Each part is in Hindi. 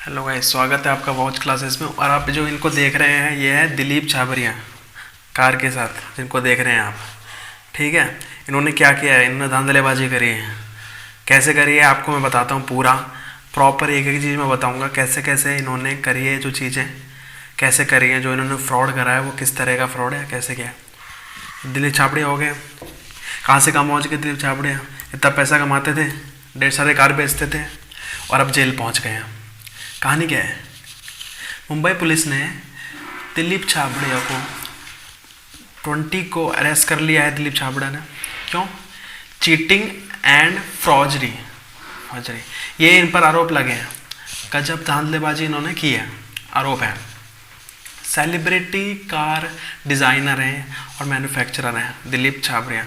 हेलो गाइस, स्वागत है आपका वॉच क्लासेस में। और आप जो इनको देख रहे हैं ये है दिलीप छाबरिया कार के साथ, जिनको देख रहे हैं आप। ठीक है, इन्होंने क्या किया है, इन्होंने धांधलेबाजी करी है। कैसे करी है आपको मैं बताता हूँ, पूरा प्रॉपर एक एक चीज़ मैं बताऊँगा कैसे कैसे इन्होंने करी है। जो चीज़ें कैसे करी हैं, जो इन्होंने फ्रॉड करा है वो किस तरह का फ्रॉड है, कैसे क्या है। दिलीप छाबड़िया हो गए, कहाँ से कहाँ पहुँच गए दिलीप छाबड़िया। इतना पैसा कमाते थे, ढेर सारे कार बेचते थे और अब जेल पहुँच गए हैं। कहानी क्या है, मुंबई पुलिस ने दिलीप छाबड़िया को 20 को अरेस्ट कर लिया है। दिलीप छाबड़ा ने क्यों? चीटिंग एंड फ्रॉजरी ये इन पर आरोप लगे हैं। गजब धांधलेबाजी इन्होंने की है, आरोप है। सेलिब्रिटी कार डिज़ाइनर हैं और मैन्युफैक्चरर हैं दिलीप छाबड़िया।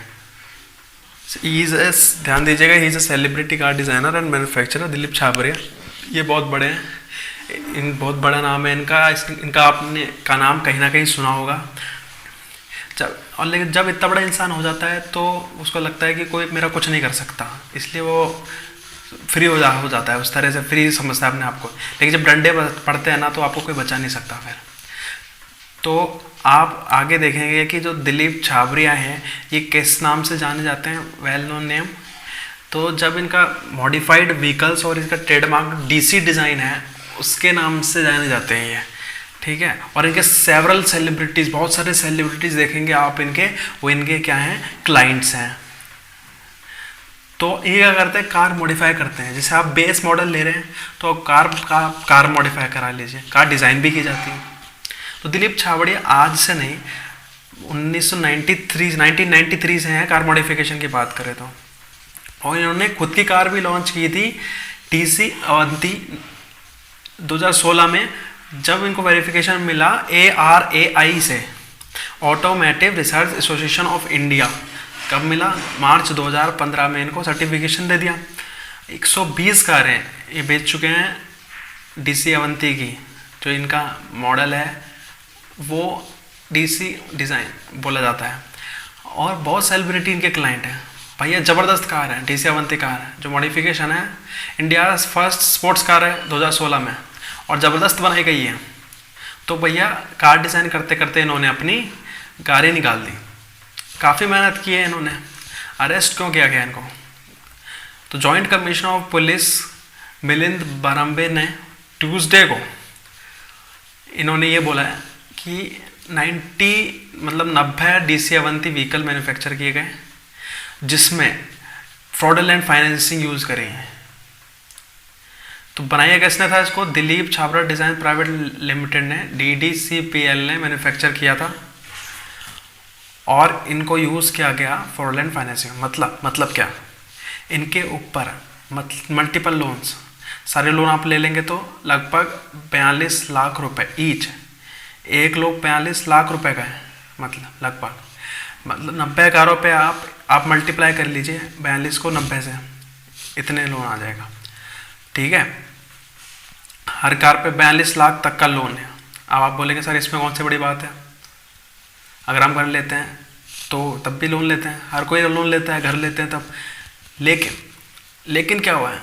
ध्यान दीजिएगा, he is a celebrity car designer and manufacturer Dilip Chhabria. ये बहुत बड़े हैं, बहुत बड़ा नाम है इनका। इनका आपने का नाम कहीं ना कहीं सुना होगा। लेकिन जब इतना बड़ा इंसान हो जाता है तो उसको लगता है कि कोई मेरा कुछ नहीं कर सकता, इसलिए वो फ्री हो जाता है, उस तरह से फ्री समझता है अपने आप को। लेकिन जब डंडे पड़ते हैं ना तो आपको कोई बचा नहीं सकता फिर। तो आप आगे देखेंगे कि जो दिलीप छाबरिया हैं ये किस नाम से जाने जाते हैं, वेल नोन नेम। तो जब इनका मॉडिफाइड व्हीकल्स और इसका ट्रेडमार्क डीसी डिज़ाइन है उसके नाम से जाने जाते हैं ये। ठीक है, और इनके सेवरल सेलिब्रिटीज़, बहुत सारे सेलिब्रिटीज़ देखेंगे आप इनके, वो इनके क्या हैं, क्लाइंट्स हैं। तो ये क्या करते हैं, कार मॉडिफाई करते हैं। जैसे आप बेस मॉडल ले रहे हैं तो कार मॉडिफाई करा लीजिए, कार डिज़ाइन भी की जाती है। तो दिलीप छाबड़िया आज से नहीं, 1993 से हैं कार मॉडिफिकेशन की बात करें तो। और इन्होंने खुद की कार भी लॉन्च की थी, टीसी अवंती 2016 में, जब इनको वेरिफिकेशन मिला ARAI से, automotive research association of India. कब मिला? मार्च 2015 में इनको सर्टिफिकेशन दे दिया। 120 कारें ये बेच चुके हैं डीसी अवंती की। जो इनका मॉडल है वो डीसी डिज़ाइन बोला जाता है। और बहुत सेलिब्रिटी इनके क्लाइंट हैं। भैया ज़बरदस्त कार है, डीसी अवंती कार है, जो मॉडिफिकेशन है इंडिया फर्स्ट स्पोर्ट्स कार है 2016 में, और ज़बरदस्त बनाई गई है। तो भैया कार डिज़ाइन करते करते इन्होंने अपनी गाड़ी निकाल दी। काफ़ी मेहनत की है इन्होंने। अरेस्ट क्यों किया गया इनको? तो joint commissioner of police Milind Bharambe ने ट्यूसडे को इन्होंने ये बोला है कि 90 डीसी अवंती व्हीकल मैन्युफैक्चर किए गए जिसमें फ्रॉडलेंट फाइनेंसिंग यूज़ करी है। तो बनाया किसने था इसको? Dilip Chhabra design private limited ने, DDCPL ने मैन्युफैक्चर किया था। और इनको यूज़ किया गया फ्रॉडलेंट फाइनेंसिंग। मतलब क्या? इनके ऊपर मल्टीपल लोन्स, सारे लोन आप ले लेंगे तो लगभग 42 लाख रुपए ईच। एक लोग 42 लाख रुपए का है, लगभग 90 कारों पे आप मल्टीप्लाई कर लीजिए 42 को 90 से, इतने लोन आ जाएगा। ठीक है, हर कार पे 42 लाख तक का लोन है। अब आप बोलेंगे सर इसमें कौन सी बड़ी बात है, अगर हम घर लेते हैं तो तब भी लोन लेते हैं, हर कोई लोन लेता है, घर लेते हैं तब। लेकिन क्या हुआ है,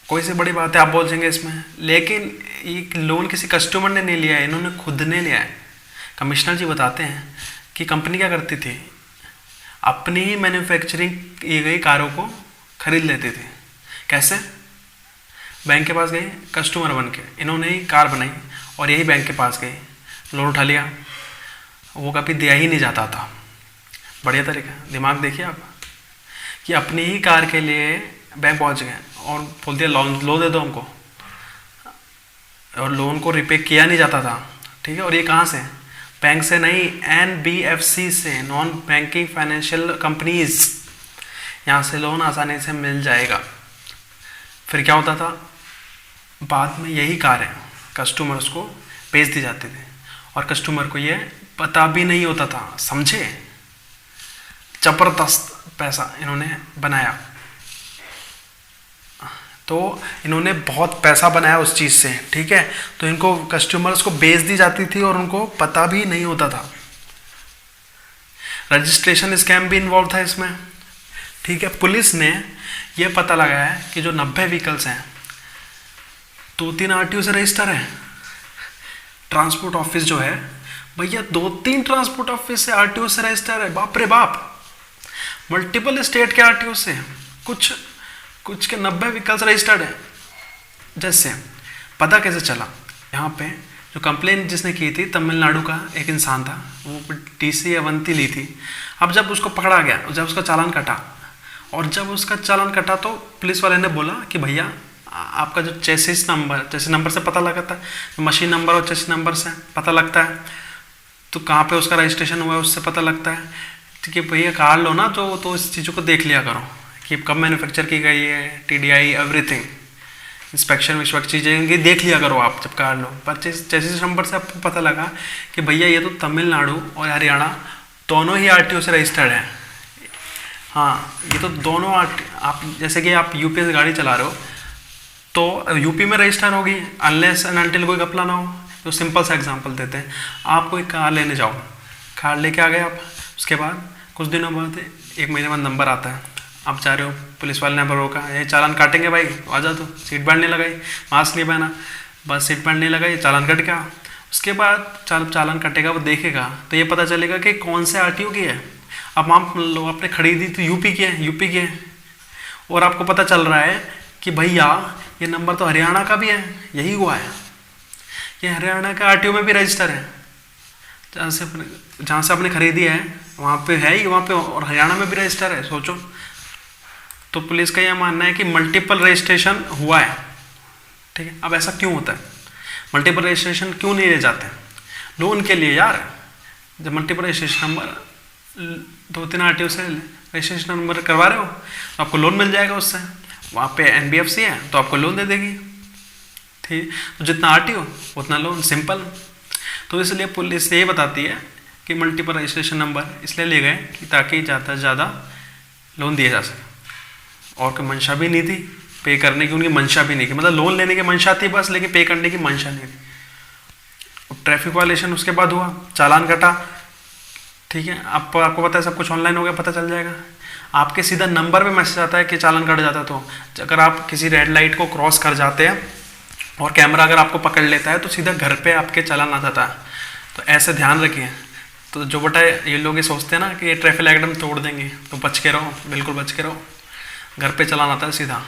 कोई सी बड़ी बात है आप बोलेंगे इसमें, लेकिन ये लोन किसी कस्टमर ने नहीं लिया है, इन्होंने खुद ने लिया है। कमिश्नर जी बताते हैं कि कंपनी क्या करती थी, अपनी ही मैन्युफैक्चरिंग की गई कारों को खरीद लेती थी। कैसे? बैंक के पास गई कस्टमर बन के, इन्होंने ही कार बनाई और यही बैंक के पास गई, लोन उठा लिया। वो कभी दिया ही नहीं जाता था। बढ़िया तरीका, दिमाग देखिए आप, कि अपनी ही कार के लिए बैंक पहुंच गए और बोल दिया लोन दे दो हमको, और लोन को रिपे किया नहीं जाता था। ठीक है, और ये कहाँ से? बैंक से नहीं, NBFC से, नॉन बैंकिंग फाइनेंशियल कंपनीज। यहाँ से लोन आसानी से मिल जाएगा। फिर क्या होता था, बाद में यही कारें कस्टमर्स को बेच दी जाती थी और कस्टमर को ये पता भी नहीं होता था। समझे? जबरदस्त पैसा इन्होंने बनाया। तो इन्होंने बहुत पैसा बनाया उस चीज़ से। ठीक है, तो इनको कस्टमर्स को बेच दी जाती थी और उनको पता भी नहीं होता था। रजिस्ट्रेशन स्कैम भी इन्वॉल्व था इसमें। ठीक है, पुलिस ने ये पता लगाया है कि जो 90 व्हीकल्स हैं 2-3 आरटीओ से रजिस्टर है। ट्रांसपोर्ट ऑफिस जो है भैया 2-3 ट्रांसपोर्ट ऑफिस से आरटीओ से रजिस्टर है, बाप रे बाप। मल्टीपल स्टेट के आरटीओ से, कुछ कुछ के 90 व्हीकल्स रजिस्टर्ड है। जैसे पता कैसे चला, यहाँ पे जो कंप्लेन जिसने की थी तमिलनाडु का एक इंसान था, वो टीसी अवंती ली थी। अब जब उसको पकड़ा गया, जब उसका चालान कटा, और जब उसका चालान कटा तो पुलिस वाले ने बोला कि भैया आपका जो चेसिस नंबर से पता लगता है, मशीन नंबर और चेसिस नंबर से पता लगता है, तो कहाँ पे उसका रजिस्ट्रेशन हुआ है उससे पता लगता है। ठीक है भैया, कार लो ना जो, तो इस चीज़ों को देख लिया करो कि कब मैन्युफैक्चर की गई है, टीडीआई एवरीथिंग, इंस्पेक्शन विस्पेक्शन चीज़ें इनकी देख लिया करो आप जब कार लो। पर चेसिस नंबर से आपको पता लगा कि भैया ये तो तमिलनाडु और हरियाणा दोनों ही आरटीओ से रजिस्टर्ड है। हाँ, ये तो दोनों आप जैसे कि आप यूपी से गाड़ी चला रहे हो तो यूपी में रजिस्टर होगी अनलेस एंड अनटिल कोई घपला ना हो। तो सिंपल सा एग्जांपल देते हैं, आप कोई कार लेने जाओ, कार लेके आ गए आप, उसके बाद कुछ दिनों बाद 1 महीने बाद नंबर आता है, आप जा रहे हो, पुलिस वाले ने रोका, ये चालान काटेंगे भाई, आ जा, तो सीट बेल्ट नहीं लगाई, मास्क नहीं पहना, बस सीट बेल्ट नहीं लगाई, चालान कट गया। उसके बाद चालान कटेगा, वो देखेगा तो ये पता चलेगा कि कौन से आरटीओ की है। अब आप लोग आपने खरीदी तो यूपी की है, और आपको पता चल रहा है कि भैया ये नंबर तो हरियाणा का भी है, यही हुआ है, ये हरियाणा का आरटीओ में भी रजिस्टर है, जहाँ से आपने खरीदी है वहाँ पे है ही, वहाँ पे और हरियाणा में भी रजिस्टर है। सोचो, तो पुलिस का यह मानना है कि मल्टीपल रजिस्ट्रेशन हुआ है। ठीक है, अब ऐसा क्यों होता है, मल्टीपल रजिस्ट्रेशन क्यों नहीं ले जाते लोन के लिए यार? जब मल्टीपल रजिस्ट्रेशन नंबर 2-3 आरटीओ से रजिस्ट्रेशन नंबर करवा रहे हो तो आपको लोन मिल जाएगा उससे, वहाँ पे एनबीएफसी है तो आपको लोन दे देगी। ठीक, तो जितना आरटीओ उतना लोन, सिंपल। तो इसलिए पुलिस ये बताती है कि मल्टीपल रजिस्ट्रेशन नंबर इसलिए ले गए कि ताकि ज़्यादा से ज़्यादा लोन दिया जा सके, और कोई मंशा भी नहीं थी पे करने की, उनकी मंशा भी नहीं थी, मतलब लोन लेने की मंशा थी बस, लेकिन पे करने की मंशा नहीं थी। ट्रैफिक वायलेशन उसके बाद हुआ, चालान कटा। ठीक है, आपको पता है सब कुछ ऑनलाइन हो गया, पता चल जाएगा, आपके सीधा नंबर पे मैसेज आता है कि चालान कट जाता है। तो अगर आप किसी रेड लाइट को क्रॉस कर जाते हैं और कैमरा अगर आपको पकड़ लेता है तो सीधा घर पे आपके चालान आ जाता है। तो ऐसे ध्यान रखिए। तो जो बेटा ये लोग ये सोचते हैं ना कि ये ट्रैफिक लाइट हम तोड़ देंगे, तो बच के रहो, बिल्कुल बच के रहो, घर पे चालान आता है सीधा।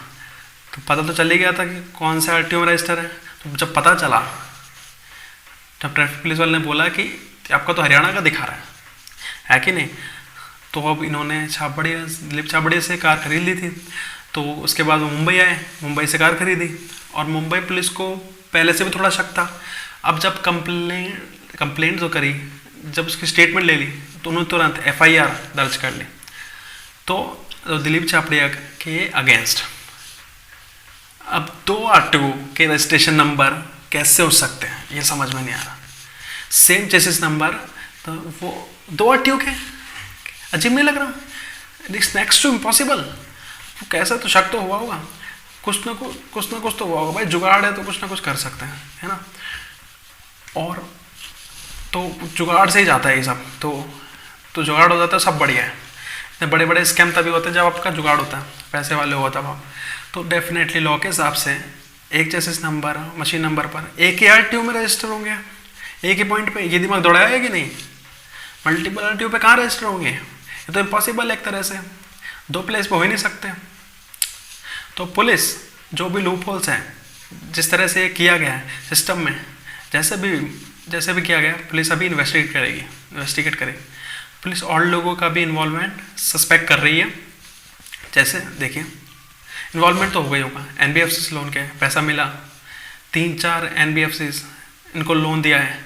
तो पता तो चल ही गया था कि कौन सा आरटीओ में रजिस्टर है। तो जब पता चला, जब ट्रैफिक पुलिस वाले ने बोला कि आपका तो हरियाणा का दिखा रहा है कि नहीं, तो अब इन्होंने दिलीप छाबड़िया से कार खरीद ली थी। तो उसके बाद वो मुंबई आए, मुंबई से कार खरीदी, और मुंबई पुलिस को पहले से भी थोड़ा शक था। अब जब कंप्लेंट जो करी, जब उसकी स्टेटमेंट ले ली तो उन्होंने तुरंत एफआईआर दर्ज कर ली। तो दिलीप छाबड़िया के अगेंस्ट अब 2 आरटीओ के रजिस्ट्रेशन नंबर कैसे हो सकते हैं, ये समझ में नहीं आ रहा। सेम चेसिस नंबर, तो वो 2 आरटीओ के, अजीब नहीं लग रहा? It's next to impossible. कैसा, तो शक तो हुआ होगा, कुछ ना कुछ तो हुआ होगा भाई, जुगाड़ है तो कुछ ना कुछ कर सकते हैं, है ना। और तो जुगाड़ से ही जाता है ये सब, तो जुगाड़ हो जाता है, सब बढ़िया है। इतने बड़े बड़े स्कैम तभी होते हैं जब आपका जुगाड़ होता है, पैसे वाले हो तब आप। तो डेफिनेटली लॉ के हिसाब से एक चेसिस नंबर मशीन नंबर पर एक ही आरटीओ में रजिस्टर होंगे, एक ही पॉइंट पे। ये दिमाग दौड़ाया है कि नहीं? मल्टीपल आरटीओ पे कहाँ रजिस्टर होंगे? ये तो इम्पॉसिबल है एक तरह से, 2 प्लेस पे हो ही नहीं सकते। तो पुलिस जो भी लूप होल्स हैं, जिस तरह से किया गया है सिस्टम में, जैसे भी किया गया, पुलिस अभी इन्वेस्टिगेट करेगी। पुलिस और लोगों का भी इन्वॉल्वमेंट सस्पेक्ट कर रही है। जैसे देखिए, इन्वॉल्वमेंट तो हो गई होगा, एनबीएफसी लोन के पैसा मिला, 3-4 एनबीएफसी इनको लोन दिया है,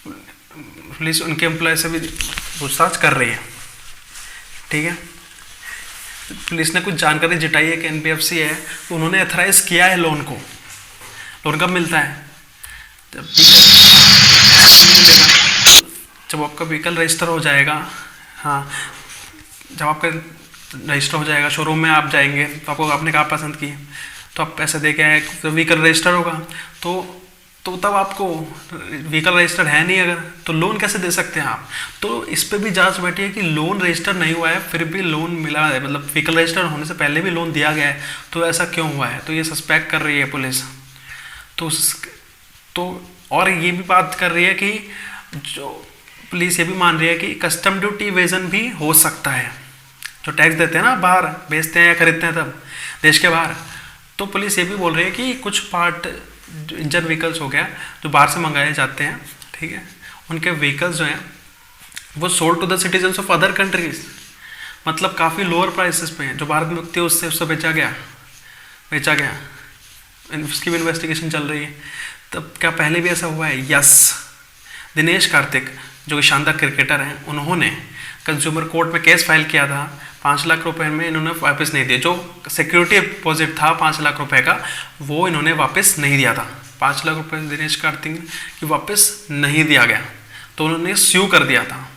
पुलिस उनके एम्प्लॉय से भी पूछताछ कर रही है। ठीक है, पुलिस ने कुछ जानकारी जुटाई है कि एनबीएफसी है, तो उन्होंने अथराइज किया है लोन को। लोन कब मिलता है? जब आपका व्हीकल रजिस्टर हो जाएगा। हाँ, जब आपका रजिस्टर हो जाएगा, शोरूम में आप जाएंगे तो आपको आपने कार पसंद की, तो आप पैसे दे के आए, तो व्हीकल रजिस्टर होगा, तो तब आपको व्हीकल रजिस्टर है नहीं अगर, तो लोन कैसे दे सकते हैं आप? तो इस पर भी जांच बैठी है कि लोन रजिस्टर नहीं हुआ है फिर भी लोन मिला है, मतलब व्हीकल रजिस्टर होने से पहले भी लोन दिया गया है, तो ऐसा क्यों हुआ है? तो ये सस्पेक्ट कर रही है पुलिस। तो तो और ये भी बात कर रही है कि जो पुलिस ये भी मान रही है कि कस्टम ड्यूटी इवेजन भी हो सकता है, जो टैक्स देते हैं ना, बाहर बेचते हैं या खरीदते हैं तब देश के बाहर। तो पुलिस ये भी बोल रही है कि कुछ पार्ट इंजन व्हीकल्स हो गया जो बाहर से मंगाए जाते हैं, ठीक है, उनके व्हीकल्स जो हैं वो sold to the citizens of other countries, मतलब काफ़ी लोअर प्राइसेस पे हैं, जो भारत में उगती है उससे बेचा गया। उसकी भी इन्वेस्टिगेशन चल रही है। तब क्या पहले भी ऐसा हुआ है? यस। दिनेश कार्तिक जो कि शानदार क्रिकेटर हैं, उन्होंने कंज्यूमर कोर्ट में केस फाइल किया था, 5 लाख रुपए में इन्होंने वापस नहीं दिए। जो सिक्योरिटी डिपॉजिट था 5 लाख रुपए का, वो इन्होंने वापस नहीं दिया था। 5 लाख रुपए दिनेश कार्तिक की वापस नहीं दिया गया, तो उन्होंने स्यू कर दिया था।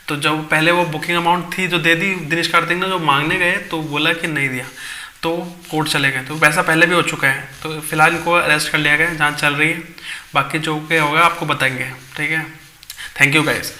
तो जब पहले वो बुकिंग अमाउंट थी जो दे दी दिनेश कार्तिक ने, जो मांगने गए तो बोला कि नहीं दिया, तो कोर्ट चले गए। तो वैसा पहले भी हो चुका है। तो फिलहाल इनको अरेस्ट कर लिया गया, जांच चल रही है, बाकी जो के होगा आपको बताएंगे, ठीक है। Thank you guys.